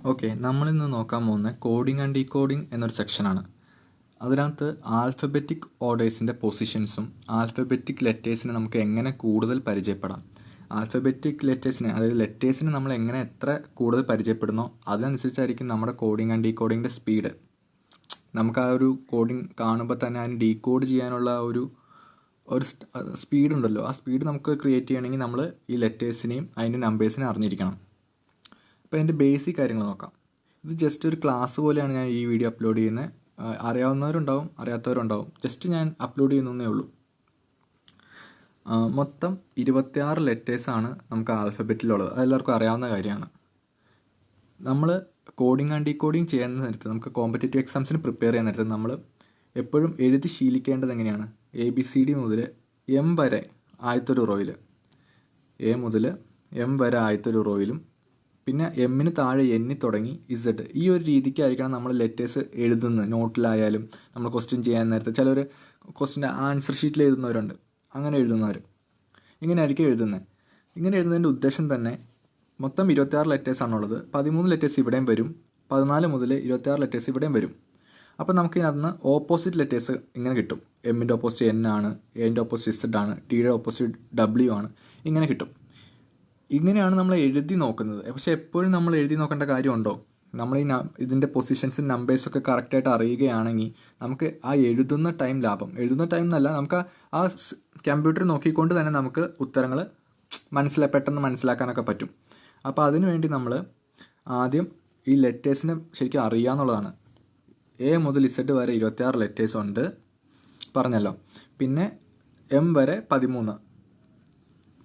Okay, നമ്മളിന്ന് നോക്കാൻ പോകുന്ന കോഡിംഗ് ആൻഡ് ഡീകോഡിംഗ് എന്നൊരു സെക്ഷനാണ്. അതിനകത്ത് ആൽഫബറ്റിക് ഓർഡേഴ്സിൻ്റെ പൊസിഷൻസും ആൽഫബറ്റിക് ലെറ്റേഴ്സിനെ നമുക്ക് എങ്ങനെ കൂടുതൽ പരിചയപ്പെടാം, ആൽഫബറ്റിക് ലെറ്റേഴ്സിനെ അതായത് ലെറ്റേഴ്സിനെ നമ്മൾ എങ്ങനെ എത്ര കൂടുതൽ പരിചയപ്പെടുന്നോ അതനുസരിച്ചായിരിക്കും നമ്മുടെ കോഡിംഗ് ആൻഡ് ഡീകോഡിങ്ങിൻ്റെ സ്പീഡ്. നമുക്ക് ആ ഒരു കോഡിംഗ് കാണുമ്പോൾ തന്നെ അതിന് ഡീകോഡ് ചെയ്യാനുള്ള ഒരു സ്പീഡ് ഉണ്ടല്ലോ, ആ സ്പീഡ് നമുക്ക് ക്രിയേറ്റ് ചെയ്യണമെങ്കിൽ നമ്മൾ ഈ ലെറ്റേഴ്സിനെയും അതിൻ്റെ നമ്പേഴ്സിനെയും അറിഞ്ഞിരിക്കണം. അപ്പോൾ അതിൻ്റെ ബേസിക് കാര്യങ്ങൾ നോക്കാം. ഇത് ജസ്റ്റ് ഒരു ക്ലാസ് പോലെയാണ് ഞാൻ ഈ വീഡിയോ അപ്ലോഡ് ചെയ്യുന്നത്. അറിയാവുന്നവരുണ്ടാവും, അറിയാത്തവരുണ്ടാവും. ജസ്റ്റ് ഞാൻ അപ്ലോഡ് ചെയ്യുന്നേ ഉള്ളൂ. മൊത്തം 26 ലെറ്റേഴ്സാണ് നമുക്ക് ആൽഫബറ്റിലുള്ളത്. അതെല്ലാവർക്കും അറിയാവുന്ന കാര്യമാണ്. നമ്മൾ കോഡിംഗ് ആൻഡ് ഡീകോഡിംഗ് ചെയ്യുന്ന നേരത്ത്, നമുക്ക് കോമ്പറ്റേറ്റീവ് എക്സാംസിന് പ്രിപ്പയർ ചെയ്യുന്ന നേരത്ത് നമ്മൾ എപ്പോഴും എഴുതി ശീലിക്കേണ്ടത് എങ്ങനെയാണ്, ABCD മുതൽ M വരെ ആദ്യത്തൊരു റോയിൽ, A മുതൽ M വരെ ആദ്യത്തൊരു റോയിലും പിന്നെ എമ്മിന് താഴെ എന്നി തുടങ്ങി ഇസഡ്, ഈ ഒരു രീതിക്കായിരിക്കണം നമ്മൾ ലെറ്റേഴ്സ് എഴുതുന്നത്. നോട്ടിലായാലും നമ്മൾ ക്വസ്റ്റ്യൻ ചെയ്യാൻ നേരത്തെ ചിലർ ക്വസ്റ്റ്യൻ്റെ ആൻസർ ഷീറ്റിൽ എഴുതുന്നവരുണ്ട്, അങ്ങനെ എഴുതുന്നവർ ഇങ്ങനെ ആയിരിക്കും എഴുതുന്നത്. ഇങ്ങനെ എഴുതുന്നതിൻ്റെ ഉദ്ദേശം തന്നെ മൊത്തം 26 ലെറ്റേഴ്സാണുള്ളത്. 13 ലെറ്റേഴ്സ് ഇവിടെയും വരും, 14 മുതൽ 26 ലെറ്റേഴ്സ് ഇവിടെയും വരും. അപ്പോൾ നമുക്ക് ഇതിനകത്ത് ഓപ്പോസിറ്റ് ലെറ്റേഴ്സ് ഇങ്ങനെ കിട്ടും. എമ്മിൻ്റെ ഓപ്പോസിറ്റ് N ആണ്, എൻ്റെ ഓപ്പോസിറ്റ് ഇസഡ് ആണ്, ടിയുടെ ഓപ്പോസിറ്റ് W ആണ്, ഇങ്ങനെ കിട്ടും. ഇങ്ങനെയാണ് നമ്മൾ എഴുതി നോക്കുന്നത്. പക്ഷേ എപ്പോഴും നമ്മൾ എഴുതി നോക്കേണ്ട കാര്യമുണ്ടോ? നമ്മൾ ഈ ഇതിൻ്റെ പൊസിഷൻസും നമ്പേഴ്സൊക്കെ കറക്റ്റായിട്ട് അറിയുകയാണെങ്കിൽ നമുക്ക് ആ എഴുതുന്ന ടൈം ലാഭം. എഴുതുന്ന ടൈം എന്നല്ല, നമുക്ക് ആ കമ്പ്യൂട്ടർ നോക്കിക്കൊണ്ട് തന്നെ നമുക്ക് ഉത്തരങ്ങൾ പെട്ടെന്ന് മനസ്സിലാക്കാനൊക്കെ പറ്റും. അപ്പോൾ അതിനു വേണ്ടി നമ്മൾ ആദ്യം ഈ ലെറ്റേഴ്സിനെ ശരിക്കും അറിയാമെന്നുള്ളതാണ്. A മുതൽ Z വരെ 26 ലെറ്റേഴ്സ് ഉണ്ട് പറഞ്ഞല്ലോ. പിന്നെ M വരെ 13,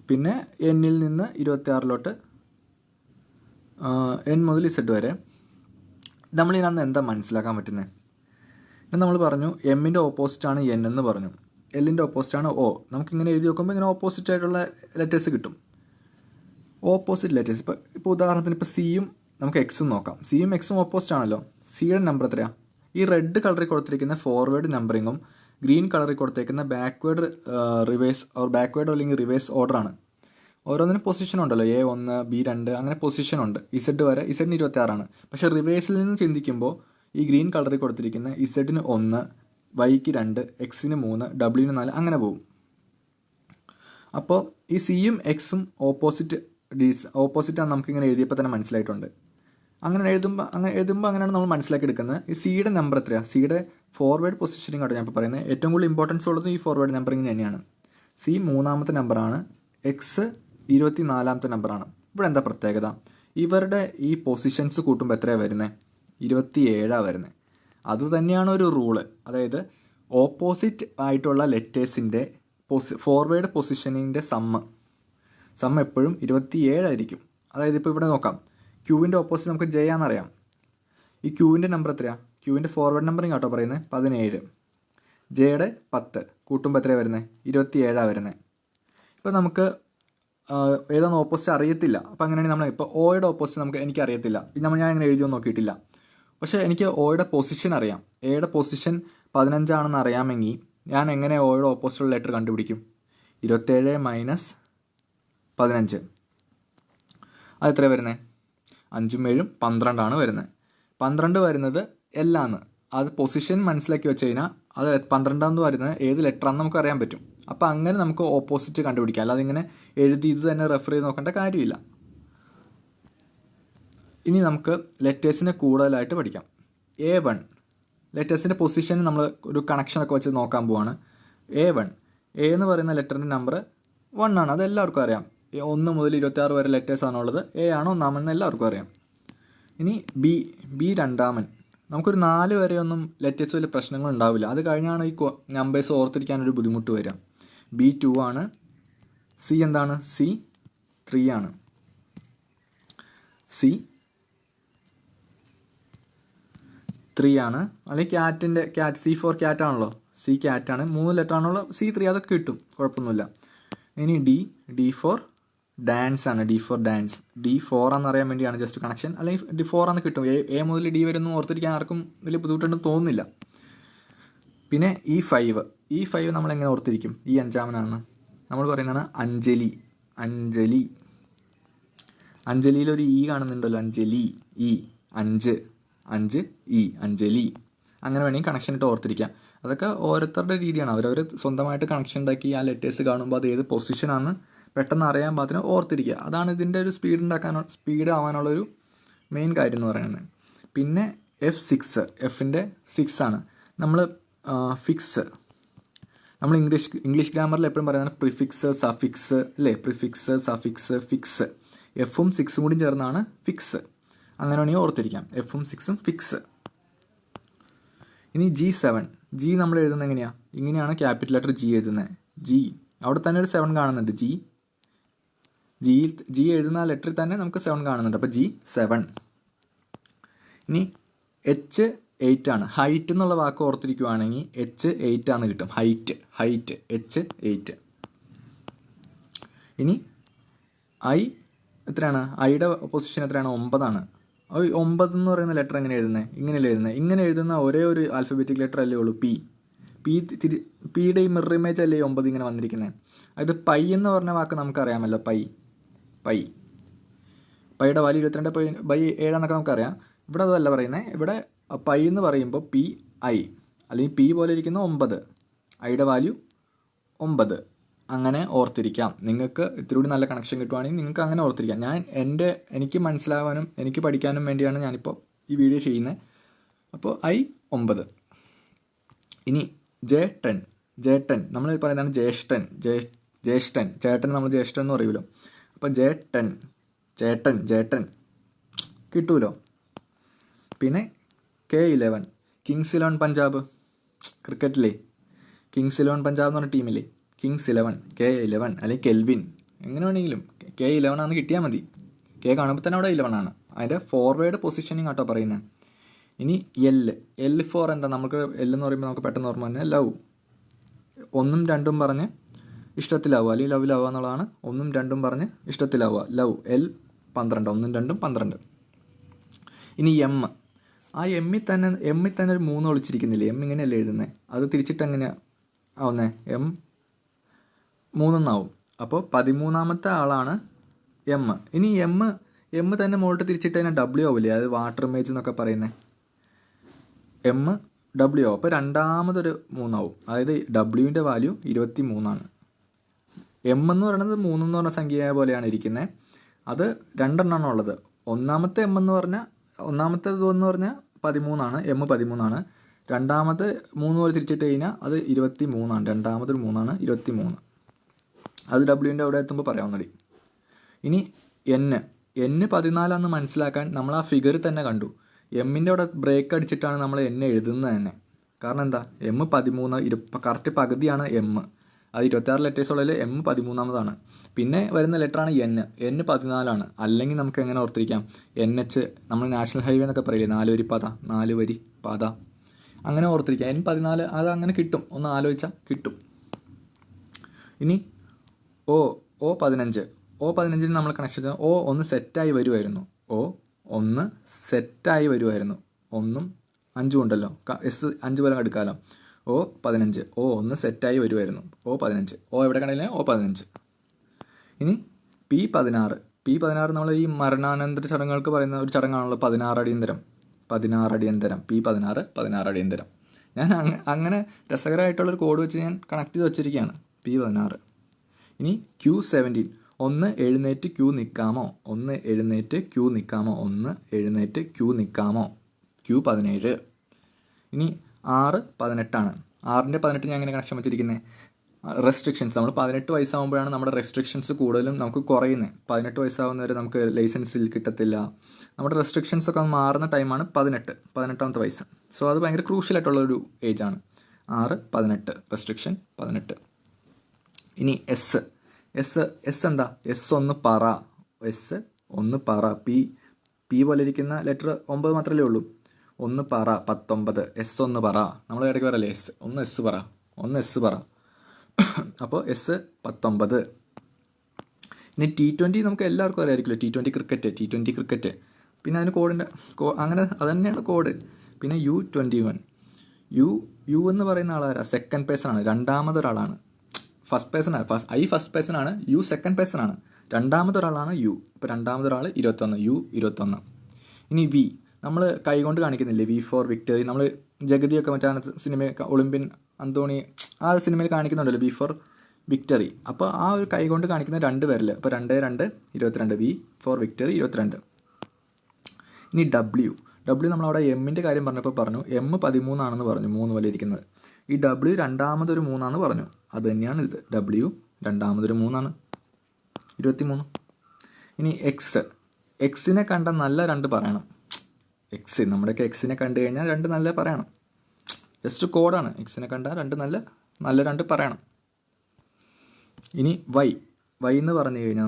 പിന്നെ എന്നിൽ നിന്ന് 26 N മുതൽ Z വരെ. നമ്മളിതിനകത്ത് എന്താ മനസ്സിലാക്കാൻ പറ്റുന്നത്? നമ്മൾ പറഞ്ഞു എമ്മിൻ്റെ ഓപ്പോസിറ്റാണ് N എന്ന് പറഞ്ഞു, എല്ലിൻ്റെ ഓപ്പോസിറ്റാണ് O. നമുക്കിങ്ങനെ എഴുതി നോക്കുമ്പോൾ ഇങ്ങനെ ഓപ്പോസിറ്റ് ആയിട്ടുള്ള ലെറ്റേഴ്സ് കിട്ടും. ഓപ്പോസിറ്റ് ലെറ്റേഴ്സ് ഇപ്പോൾ ഉദാഹരണത്തിന് ഇപ്പോൾ Cയും നമുക്ക് Xും നോക്കാം. Cയും Xും ഓപ്പോസിറ്റ് ആണല്ലോ. Cയുടെ നമ്പർ എത്രയാണ്? ഈ റെഡ് കളറിൽ കൊടുത്തിരിക്കുന്ന ഫോർവേഡ് നമ്പറിങ്ങും ഗ്രീൻ കളറിൽ കൊടുത്തേക്കുന്ന ബാക്ക്വേഡ് അല്ലെങ്കിൽ റിവേഴ്സ് ഓർഡറാണ്. ഓരോന്നിനും പൊസിഷൻ ഉണ്ടല്ലോ, A1, B2 അങ്ങനെ പൊസിഷൻ ഉണ്ട്. Z വരെ, Zന് 26 ആണ്. പക്ഷേ റിവേഴ്സിൽ നിന്ന് ചിന്തിക്കുമ്പോൾ ഈ ഗ്രീൻ കളറിൽ കൊടുത്തിരിക്കുന്ന Zന് 1, Yക്ക് 2, Xന് 3, Wന് 4 അങ്ങനെ പോകും. അപ്പോൾ ഈ Cയും Xും ഓപ്പോസിറ്റാണ് നമുക്കിങ്ങനെ എഴുതിയപ്പോൾ തന്നെ മനസ്സിലായിട്ടുണ്ട്. അങ്ങനെ എഴുതുമ്പോൾ അങ്ങനെയാണ് നമ്മൾ മനസ്സിലാക്കി എടുക്കുന്നത്. ഈ Cയുടെ നമ്പർ എത്രയാണ്? Cയുടെ ഫോർവേഡ് പൊസിഷനിങ് ആണ് ഞാൻ ഇപ്പോൾ പറയുന്നത്. ഏറ്റവും കൂടുതൽ ഇമ്പോർട്ടൻസ് ഉള്ളത് ഈ ഫോർവേഡ് നമ്പറിങ് തന്നെയാണ്. C 3ാമത്തെ നമ്പറാണ്, X 24ാമത്തെ നമ്പറാണ്. ഇവിടെ എന്താ പ്രത്യേകത? ഇവരുടെ ഈ പൊസിഷൻസ് കൂട്ടുമ്പോൾ എത്രയാണ് വരുന്നത്? 27 വരുന്നത്. അതുതന്നെയാണ് ഒരു റൂള്. അതായത് ഓപ്പോസിറ്റ് ആയിട്ടുള്ള ലെറ്റേഴ്സിൻ്റെ ഫോർവേഡ് പൊസിഷനിങ്ങിൻ്റെ സമ്മ് എപ്പോഴും 27 ആയിരിക്കും. അതായത് ഇപ്പോൾ ഇവിടെ നോക്കാം, ക്യൂവിൻ്റെ ഓപ്പോസിറ്റ് നമുക്ക് J ആണെന്നറിയാം. ഈ ക്യൂവിൻ്റെ നമ്പർ എത്രയാണ്? ക്യൂവിൻ്റെ ഫോർവേഡ് നമ്പറിങ് കേട്ടോ പറയുന്നത് 17, Jയുടെ 10 കൂട്ടുമ്പോൾ എത്രയാണ് വരുന്നത്? 27 വരുന്നത്. ഇപ്പോൾ നമുക്ക് ഏതാണ് ഓപ്പോസിറ്റ് അറിയത്തില്ല. അപ്പോൾ അങ്ങനെയാണെങ്കിൽ നമ്മൾ ഇപ്പോൾ Oയുടെ ഓപ്പോസിറ്റ് എനിക്ക് അറിയത്തില്ല, ഞാൻ ഇങ്ങനെ എഴുതിയൊന്നും നോക്കിയിട്ടില്ല. പക്ഷേ എനിക്ക് Oയുടെ പൊസിഷൻ അറിയാം. Aയുടെ പൊസിഷൻ 15 ആണെന്ന് അറിയാമെങ്കിൽ ഞാൻ എങ്ങനെ Oയുടെ ഓപ്പോസിറ്റുള്ള ലെറ്റർ കണ്ടുപിടിക്കും? 27 മൈനസ് 15, അത് എത്രയാണ് വരുന്നത്? 5ഉം 7ഉം 12 ആണ് വരുന്നത്. 12 വരുന്നത് എല്ലാന്ന്, അത് പൊസിഷൻ മനസ്സിലാക്കി വെച്ച് കഴിഞ്ഞാൽ അത് 12 വരുന്നത് ഏത് ലെറ്ററാണെന്ന് നമുക്ക് അറിയാൻ പറ്റും. അപ്പോൾ അങ്ങനെ നമുക്ക് ഓപ്പോസിറ്റ് കണ്ടുപിടിക്കാം. അല്ലാതെ ഇങ്ങനെ എഴുതി ഇത് തന്നെ റെഫർ ചെയ്ത് നോക്കേണ്ട കാര്യമില്ല. ഇനി നമുക്ക് ലെറ്റേഴ്സിനെ കൂടുതലായിട്ട് പഠിക്കാം. A1 ലെറ്റേഴ്സിൻ്റെ പൊസിഷൻ നമ്മൾ ഒരു കണക്ഷനൊക്കെ വെച്ച് നോക്കാൻ പോവാണ്. A1, A എന്ന് പറയുന്ന ലെറ്ററിൻ്റെ നമ്പർ 1 ആണ്, അതെല്ലാവർക്കും അറിയാം. 1 മുതൽ 26 വരെ ലെറ്റേഴ്സാണുള്ളത്. A ആണ് ഒന്നാമെന്ന് എല്ലാവർക്കും അറിയാം. ഇനി B രണ്ടാമൻ. നമുക്കൊരു 4 വരെയൊന്നും ലെറ്റേഴ്സ് വലിയ പ്രശ്നങ്ങൾ ഉണ്ടാവില്ല. അത് കഴിഞ്ഞാണ് ഈ നമ്പേഴ്സ് ഓർത്തിരിക്കാനൊരു ബുദ്ധിമുട്ട് വരിക. B2 ആണ്. C എന്താണ്? C 3 ആണ്. C 3 ആണ്. അല്ലെങ്കിൽ ക്യാറ്റ് C4 ക്യാറ്റ് ആണല്ലോ. C ക്യാറ്റ് ആണ്. 3 ലെറ്റർ ആണല്ലോ. C3 അതൊക്കെ കിട്ടും, കുഴപ്പമൊന്നുമില്ല. ഇനി D4 ഡാൻസ് ആണ്. D4 dance. D4 ആണെന്നറിയാൻ വേണ്ടിയാണ് ജസ്റ്റ് കണക്ഷൻ, അല്ലെങ്കിൽ D4 ആണെന്ന് കിട്ടും. A മുതൽ D വരെ ഒന്നും ഓർത്തിരിക്കാൻ ആർക്കും വലിയ ബുദ്ധിമുട്ടുണ്ടെന്ന് തോന്നുന്നില്ല. പിന്നെ E5 നമ്മളെങ്ങനെ ഓർത്തിരിക്കും? ഈ 5ാമനാണ്. നമ്മൾ പറയുന്നതാണ് അഞ്ജലി. അഞ്ജലിയിലൊരു E കാണുന്നുണ്ടല്ലോ, അഞ്ജലി. 5 5 ഇ അഞ്ജലി. അങ്ങനെ വേണമെങ്കിൽ കണക്ഷൻ ഇട്ട് ഓർത്തിരിക്കാം. അതൊക്കെ ഓരോരുത്തരുടെ രീതിയാണ്. അവരവർ സ്വന്തമായിട്ട് കണക്ഷൻ ഉണ്ടാക്കി ആ ലെറ്റേഴ്സ് കാണുമ്പോൾ അത് ഏത് പൊസിഷനാണെന്ന് പെട്ടെന്ന് അറിയാൻ പാകത്തിന് ഓർത്തിരിക്കുക. അതാണ് ഇതിൻ്റെ ഒരു സ്പീഡ് ആവാനുള്ളൊരു മെയിൻ കാര്യം എന്ന് പറയുന്നത്. പിന്നെ F6, എഫിൻ്റെ 6 ആണ്. നമ്മൾ ഫിക്സ്, നമ്മൾ ഇംഗ്ലീഷ് ഗ്രാമറിൽ എപ്പോഴും പറയുന്നത് പ്രിഫിക്സ്, സഫിക്സ് അല്ലേ? Prefix, suffix, fix. എഫും 6ഉം കൂടി ചേർന്നാണ് ഫിക്സ്. അങ്ങനെ വേണമെങ്കിൽ ഓർത്തിരിക്കാം. എഫും 6ഉം ഫിക്സ്. ഇനി G7. ജി നമ്മൾ എഴുതുന്നത് എങ്ങനെയാണ്? ഇങ്ങനെയാണ് ക്യാപിറ്റൽ ലെറ്റർ ജി എഴുതുന്നത്. ജി അവിടെ തന്നെ ഒരു 7 കാണുന്നുണ്ട്. ജി എഴുതുന്ന ലെറ്ററിൽ തന്നെ നമുക്ക് 7 കാണുന്നുണ്ട്. അപ്പോൾ G7. ഇനി H8 ആണ്. ഹൈറ്റ് എന്നുള്ള വാക്ക് ഓർത്തിരിക്കുവാണെങ്കിൽ H8 ആണ് കിട്ടും. Height H8. ഇനി I എത്രയാണ്? ഐയുടെ പൊസിഷൻ എത്രയാണ്? 9 ആണ്. 9 എന്ന് പറയുന്ന ലെറ്റർ എങ്ങനെ എഴുതുന്നത്? ഇങ്ങനെയല്ലേ എഴുതുന്നത്? ഇങ്ങനെ എഴുതുന്ന ഒരേ ഒരു ആൽഫബറ്റിക് ലെറ്റർ അല്ലേ ഉള്ളൂ, പി. പിയുടെ ഈ മിറർ ഇമേജ് അല്ലേ 9 ഇങ്ങനെ വന്നിരിക്കുന്നത്. അത് പൈ എന്ന് പറഞ്ഞ വാക്ക് നമുക്കറിയാമല്ലോ. പൈയുടെ വാല്യൂ 22/7 എന്നൊക്കെ നമുക്കറിയാം. ഇവിടെ അതല്ല പറയുന്നത്. ഇവിടെ പൈ എന്ന് പറയുമ്പോൾ PI അല്ലെങ്കിൽ പി പോലെ ഇരിക്കുന്ന 9, ഐയുടെ വാല്യൂ 9. അങ്ങനെ ഓർത്തിരിക്കാം. നിങ്ങൾക്ക് ഇത്തിരി കൂടി നല്ല കണക്ഷൻ കിട്ടുവാണെങ്കിൽ നിങ്ങൾക്ക് അങ്ങനെ ഓർത്തിരിക്കാം. എനിക്ക് മനസ്സിലാവാനും എനിക്ക് പഠിക്കാനും വേണ്ടിയാണ് ഞാനിപ്പോൾ ഈ വീഡിയോ ചെയ്യുന്നത്. അപ്പോൾ I 9. ഇനി J10 നമ്മൾ പറയുന്നതാണ് ജ്യേഷ്ഠൻ. ചേട്ടൻ നമ്മൾ ജ്യേഷ്ഠൻ എന്ന് പറയുമല്ലോ. അപ്പോൾ ചേട്ടൻ കിട്ടുമല്ലോ. പിന്നെ K11 കിങ്സ് 11 പഞ്ചാബ്. ക്രിക്കറ്റിലെ കിങ്സ് 11 പഞ്ചാബ് എന്ന് പറഞ്ഞ ടീമില്ലേ, കിങ്സ് 11, K11 അല്ലെങ്കിൽ കെൽവിൻ, എങ്ങനെ വേണമെങ്കിലും K11 ആണെന്ന് കിട്ടിയാൽ മതി. K കാണുമ്പോൾ തന്നെ അവിടെ 11 ആണ്. അതിൻ്റെ ഫോർവേഡ് പൊസിഷനിങ് ആട്ടോ പറയുന്നത്. ഇനി L ഫോർ എന്താ? നമുക്ക് L എന്ന് പറയുമ്പോൾ നമുക്ക് പെട്ടെന്ന് ഓർമ്മ തന്നെ ലവ്. 1ഉം 2ഉം പറഞ്ഞ് ഇഷ്ടത്തിലാവുക അല്ലെങ്കിൽ ലവിലാവുക എന്നുള്ളതാണ്. 1ഉം 2ഉം പറഞ്ഞ് ഇഷ്ടത്തിലാവുക, ലവ്. L12, 1ഉം 2ഉം 12. ഇനി M. ആ എമ്മിൽ തന്നെ ഒരു 3 ഒളിച്ചിരിക്കുന്നില്ലേ? എം ഇങ്ങനെയല്ലേ എഴുതുന്നത്? അത് തിരിച്ചിട്ട് എങ്ങനെയാണ് ആവുന്നത്? M 3 എന്നാവും. അപ്പോൾ 13ാമത്തെ ആളാണ് M. ഇനി M തന്നെ മുകളിൽ തിരിച്ചിട്ട് കഴിഞ്ഞാൽ W ആവില്ലേ? അത് വാട്ടർ ഇമേജ് എന്നൊക്കെ പറയുന്നത്. MW ആവും. അപ്പോൾ രണ്ടാമതൊരു 3 ആവും. അതായത് Wൻ്റെ വാല്യൂ 23 M എന്ന് പറയുന്നത് 3 എന്ന് പറഞ്ഞ സംഖ്യ പോലെയാണ് ഇരിക്കുന്നത്. അത് 2 എണ്ണമാണ് ഉള്ളത്. ഒന്നാമത്തെ M എന്ന് പറഞ്ഞാൽ 13 M 13. രണ്ടാമത്തെ 3 പോലെ തിരിച്ചിട്ട് കഴിഞ്ഞാൽ അത് 23. രണ്ടാമതൊരു 3 23. അത് Wൻ്റെ അവിടെ എത്തുമ്പോൾ പറയാവുന്നത്. ഇനി N 14 മനസ്സിലാക്കാൻ നമ്മൾ ആ ഫിഗർ തന്നെ കണ്ടു. എമ്മിൻ്റെ അവിടെ ബ്രേക്ക് അടിച്ചിട്ടാണ് നമ്മൾ N എഴുതുന്നത് തന്നെ. കാരണം എന്താ? M 13 കറക്റ്റ് പകുതിയാണ് M. അത് 26 ലെറ്റേഴ്സ് ഉള്ളതിൽ M 13ാമതാണ്. പിന്നെ വരുന്ന ലെറ്ററാണ് N 14. അല്ലെങ്കിൽ നമുക്ക് എങ്ങനെ ഓർത്തിരിക്കാം? NH നമ്മൾ നാഷണൽ ഹൈവേ എന്നൊക്കെ പറയില്ലേ, 4 വരി പാത, അങ്ങനെ ഓർത്തിരിക്കാം. N 14 അത് അങ്ങനെ കിട്ടും. ഒന്ന് ആലോചിച്ചാൽ കിട്ടും. ഇനി O 15 നമ്മൾ കണക്ഷൻ ചെയ്താൽ ഒന്ന് സെറ്റായി വരുമായിരുന്നു. 1ഉം 5ഉം ഉണ്ടല്ലോ, S 5 പോലെ എടുക്കാമല്ലോ. O 15 ഒന്ന് സെറ്റായി വരുമായിരുന്നു. O 15 എവിടെ കണ്ടില്ലേ? O 15. ഇനി P16 നമ്മൾ ഈ മരണാനന്തര ചടങ്ങുകൾക്ക് പറയുന്ന ഒരു ചടങ്ങാണല്ലോ 16 അടിയന്തരം. P16 അടിയന്തരം. ഞാൻ അങ്ങനെ രസകരമായിട്ടുള്ളൊരു കോഡ് വെച്ച് ഞാൻ കണക്ട് ചെയ്ത് വെച്ചിരിക്കുകയാണ്. P16. ഇനി Q17 ഒന്ന് എഴുന്നേറ്റ് ക്യൂ നിൽക്കാമോ? Q17. ഇനി 6-18. 6-18 ഞാൻ എങ്ങനെ കണക്ഷൻ വെച്ചിരിക്കുന്നത്? റെസ്ട്രിക്ഷൻസ്. നമ്മൾ 18 വയസ്സാകുമ്പോഴാണ് നമ്മുടെ റെസ്ട്രിക്ഷൻസ് കൂടുതലും നമുക്ക് കുറയുന്നത്. 18 വയസ്സാകുന്നവരെ നമുക്ക് ലൈസൻസിൽ കിട്ടത്തില്ല. നമ്മുടെ റെസ്ട്രിക്ഷൻസ് ഒക്കെ മാറുന്ന ടൈമാണ് 18ാമത്തെ വയസ്സ്. സോ അത് ഭയങ്കര ക്രൂഷ്യലായിട്ടുള്ളൊരു ഏജാണ്. 6-18 റെസ്ട്രിക്ഷൻ 18. ഇനി S എന്താ? S ഒന്ന് പറ. പി പോലെ ഇരിക്കുന്ന ലെറ്റർ 9 മാത്രമല്ലേ ഉള്ളൂ. 19. S ഒന്ന് പറ. നമ്മൾ ഇടയ്ക്ക് പറയല്ലേ ഒന്ന് S പറ. അപ്പോൾ S 19. ഇനി T20 നമുക്ക് എല്ലാവർക്കും അറിയാമായിരിക്കുമല്ലോ. T20 cricket. പിന്നെ അതിന് അങ്ങനെ അത് തന്നെയാണ് കോഡ്. പിന്നെ U21. യു എന്ന് പറയുന്ന ആളാരാ? സെക്കൻഡ് പേഴ്സൺ ആണ്. രണ്ടാമതൊരാളാണ്. ഫസ്റ്റ് പേഴ്സൺ ആണ്. I ഫസ്റ്റ് പേഴ്സൺ ആണ്. U സെക്കൻഡ് പേഴ്സൺ ആണ്. രണ്ടാമതൊരാളാണ് U. ഇപ്പോൾ രണ്ടാമതൊരാൾ 21. U 21. ഇനി V നമ്മൾ കൈകൊണ്ട് കാണിക്കുന്നില്ലേ V4 വിക്ടറി, നമ്മൾ ജഗതിയൊക്കെ മറ്റേ സിനിമ ഒളിമ്പ്യൻ അന്തോണി ആ സിനിമയിൽ കാണിക്കുന്നുണ്ടല്ലോ V4 വിക്ടറി. അപ്പോൾ ആ ഒരു കൈകൊണ്ട് കാണിക്കുന്ന 2 വിരൽ, അപ്പോൾ 2 2 22, V4 വിക്ടറി 22. ഇനി W നമ്മളവിടെ എമ്മിൻ്റെ കാര്യം പറഞ്ഞപ്പോൾ പറഞ്ഞു M 13 ആണെന്ന് പറഞ്ഞു, 3 പോലെ ഇരിക്കുന്നത്. ഈ W രണ്ടാമതൊരു 3 ആണെന്ന് പറഞ്ഞു, അത് തന്നെയാണ് ഇത്. W രണ്ടാമതൊരു 3 ആണ്, 23. ഇനി എക്സിനെ കണ്ട നല്ല 2 പറയണം. നമ്മുടെയൊക്കെ എക്സിനെ കണ്ടു കഴിഞ്ഞാൽ 2 നല്ല പറയണം. ജസ്റ്റ് കോഡാണ്. എക്സിനെ കണ്ടാൽ 2 നല്ല 2 പറയണം. ഇനി വൈ എന്ന് പറഞ്ഞു കഴിഞ്ഞാൽ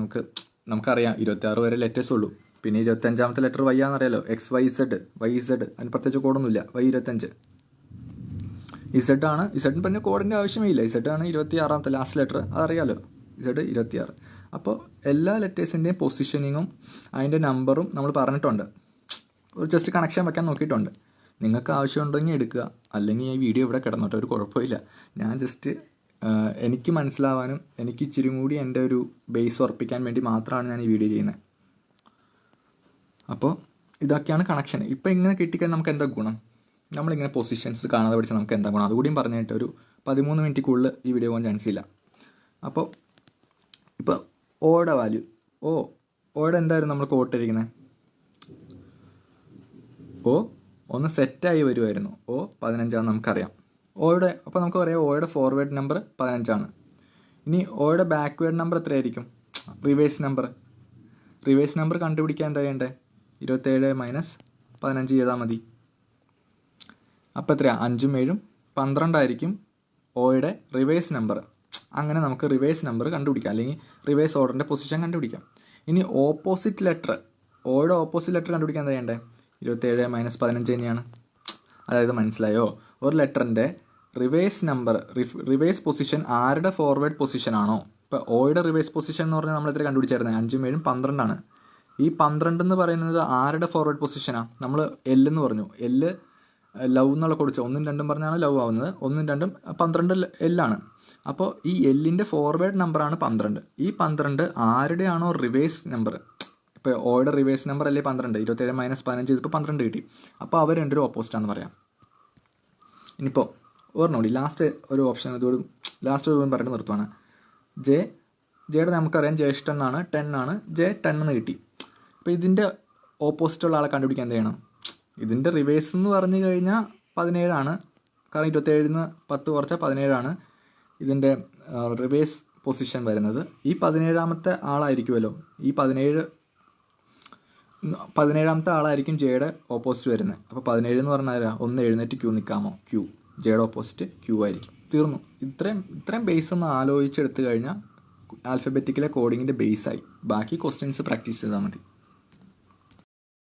നമുക്കറിയാം 26 വരെ ലെറ്റേഴ്സ് ഉള്ളൂ. പിന്നെ 25ാമത്തെ ലെറ്റർ വൈ ആണെന്നറിയാലോ. XYZ, അതിന് പ്രത്യേകിച്ച് കോഡൊന്നുമില്ല. Y 25. ആണ്. ഇസഡിന് പിന്നെ കോഡിൻ്റെ ആവശ്യമേ ഇല്ല. ആണ് 26ാമത്തെ ലാസ്റ്റ് ലെറ്റർ, അതറിയാലോ. Z 26. അപ്പോൾ എല്ലാ ലെറ്റേഴ്സിൻ്റെയും പൊസിഷനിങ്ങും അതിൻ്റെ നമ്പറും നമ്മൾ പറഞ്ഞിട്ടുണ്ട്. ഒരു ജസ്റ്റ് കണക്ഷൻ വെക്കാൻ നോക്കിയിട്ടുണ്ട്. നിങ്ങൾക്ക് ആവശ്യമുണ്ടെങ്കിൽ എടുക്കുക, അല്ലെങ്കിൽ ഈ വീഡിയോ ഇവിടെ കിടന്നോട്ടെ, ഒരു കുഴപ്പമില്ല. ഞാൻ ജസ്റ്റ് എനിക്ക് മനസ്സിലാവാനും എനിക്ക് ഇച്ചിരി കൂടി എൻ്റെ ഒരു ബേസ് ഉറപ്പിക്കാൻ വേണ്ടി മാത്രമാണ് ഞാൻ ഈ വീഡിയോ ചെയ്യുന്നത്. അപ്പോൾ ഇതൊക്കെയാണ് കണക്ഷൻ. ഇപ്പോൾ ഇങ്ങനെ കിട്ടിക്കഴിഞ്ഞാൽ നമുക്ക് എന്താ ഗുണം? നമ്മളിങ്ങനെ പൊസിഷൻസ് കാണാതെ പഠിച്ചാൽ നമുക്ക് എന്താ ഗുണം? അതുകൂടിയും പറഞ്ഞിട്ട് ഒരു 13 മിനിറ്റിക്കുള്ളിൽ ഈ വീഡിയോ പോകാൻ ചാൻസ് ഇല്ല. അപ്പോൾ ഇപ്പോൾ ഓയുടെ വാല്യൂ, ഓയുടെ എന്തായിരുന്നു നമ്മൾ കോട്ടിരിക്കുന്നത്? ഒന്ന് സെറ്റായി വരുമായിരുന്നു. 15 നമുക്കറിയാം. അപ്പോൾ നമുക്ക് പറയാം ഓയുടെ ഫോർവേഡ് നമ്പർ 15. ഇനി ഓയുടെ ബാക്ക്വേഡ് നമ്പർ എത്രയായിരിക്കും? റിവേഴ്സ് നമ്പർ കണ്ടുപിടിക്കാൻ എന്താ ചെയ്യണ്ടേ? 27 - 15 ചെയ്താൽ മതി. അപ്പോൾ എത്രയാണ്? 5ഉം 7ഉം 12 ആയിരിക്കും ഓയുടെ റിവേഴ്സ് നമ്പർ. അങ്ങനെ നമുക്ക് റിവേഴ്സ് നമ്പർ കണ്ടുപിടിക്കാം, അല്ലെങ്കിൽ റിവേഴ്സ് ഓർഡറിൻ്റെ പൊസിഷൻ കണ്ടുപിടിക്കാം. ഇനി ഓപ്പോസിറ്റ് ലെറ്റർ, ഓയുടെ ഓപ്പോസിറ്റ് ലെറ്റർ കണ്ടുപിടിക്കാൻ എന്താ ചെയ്യണ്ടേ? 27 - 15 തന്നെയാണ്. അതായത് മനസ്സിലായോ? ഒരു ലെറ്ററിൻ്റെ റിവേഴ്സ് പൊസിഷൻ ആരുടെ ഫോർവേഡ് പൊസിഷൻ ആണോ? ഇപ്പോൾ ഓയുടെ റിവേഴ്സ് പൊസിഷൻ എന്ന് പറഞ്ഞാൽ നമ്മൾ എത്ര കണ്ടുപിടിച്ചായിരുന്നത്? 5ഉം 7ഉം 12 ആണ്. ഈ 12 എന്ന് പറയുന്നത് ആരുടെ ഫോർവേഡ് പൊസിഷനാണ്? നമ്മൾ L എന്ന് പറഞ്ഞു. L ലവ് എന്നുള്ള കൊടുത്ത് 1ഉം 2ഉം പറഞ്ഞാണ് ലവ് ആവുന്നത്. 1ഉം 2ഉം 12 L ആണ്. അപ്പോൾ ഈ Lൻ്റെ ഫോർവേഡ് നമ്പറാണ് 12. ഈ 12 ആരുടെയാണോ റിവേഴ്സ് നമ്പർ, ഇപ്പോൾ ഓയുടെ റിവേഴ്സ് നമ്പർ അല്ലേ 12, 27 - 15 ചെയ്തപ്പോൾ 12 കിട്ടി. അപ്പോൾ അവർ രണ്ടൊരു ഓപ്പോസിറ്റാണെന്ന് പറയാം. ഇനിയിപ്പോൾ ഓർമ്മ ലാസ്റ്റ് ഒരു ഓപ്ഷൻ ഇതോടും ലാസ്റ്റ് ഒരു പറഞ്ഞിട്ട് നിർത്തുവാണ്. ജെയുടെ നമുക്കറിയാം ജ്യേഷ്ഠൻ എന്നാണ്, 10 ആണ്. J 10 എന്ന് കിട്ടി. അപ്പോൾ ഇതിൻ്റെ ഓപ്പോസിറ്റുള്ള ആളെ കണ്ടുപിടിക്കാൻ എന്ത് ചെയ്യണം? ഇതിൻ്റെ റിവേഴ്സ് എന്ന് പറഞ്ഞു കഴിഞ്ഞാൽ 17 ആണ്. കാരണം 27 10 കുറച്ചാൽ 17 ആണ് ഇതിൻ്റെ റിവേഴ്സ് പൊസിഷൻ വരുന്നത്. ഈ 17ാമത്തെ ആളായിരിക്കുമല്ലോ, ഈ 17ാമത്തെ ആളായിരിക്കും ജെയുടെ ഓപ്പോസിറ്റ് വരുന്നത്. അപ്പോൾ 17 എന്ന് പറഞ്ഞാൽ ഒന്ന് എഴുന്നേറ്റ് ക്യൂ നിൽക്കാമോ? ജെയുടെ ഓപ്പോസിറ്റ് ക്യൂ ആയിരിക്കും. തീർന്നു. ഇത്രയും ബേസ് ഒന്ന് ആലോചിച്ചെടുത്തു കഴിഞ്ഞാൽ ആൽഫബറ്റിക്കിലെ കോഡിങ്ങിൻ്റെ ബേസായി. ബാക്കി ക്വസ്റ്റ്യൻസ് പ്രാക്ടീസ് ചെയ്താൽ മതി.